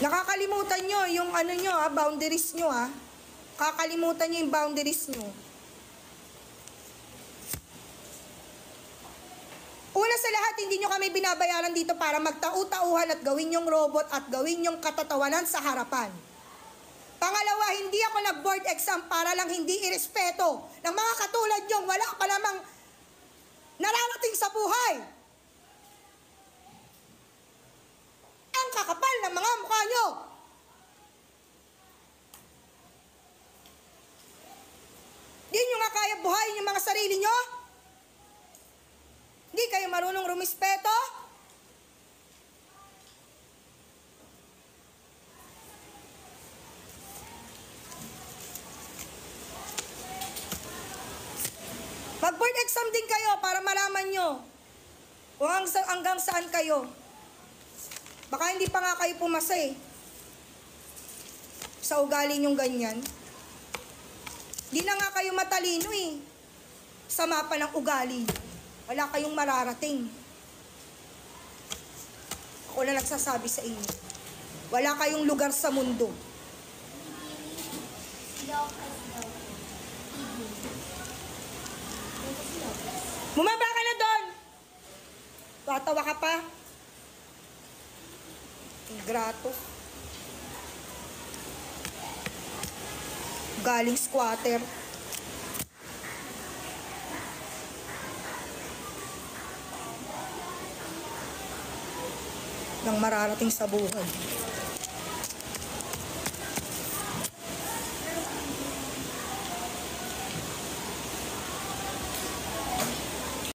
Nakakalimutan nyo yung ano nyo boundaries nyo Kakalimutan nyo yung boundaries nyo. Una sa lahat, hindi nyo kami binabayaran dito para magtau-tauhan at gawin yung robot at gawin yung katatawanan sa harapan. Pangalawa, hindi ako nag-board exam para lang hindi irespeto ng mga katulad nyo. Wala pa namang nararating sa buhay. Ang kakapal ng mga mukha nyo. Di nyo nga kaya buhayin yung mga sarili nyo? Hindi kayo marunong rumispeto? Mag-board exam din kayo para malaman nyo kung hanggang saan kayo. Baka hindi pa nga kayo pumasa sa ugali nyong ganyan. Di na nga kayo matalino sa mapa ng ugali. Wala kayong mararating. Ako na nagsasabi sa inyo. Wala kayong lugar sa mundo. Bumaba ka na doon! Tatawa ka pa? Ingrato. Galing squatter. Nang mararating sa buhay.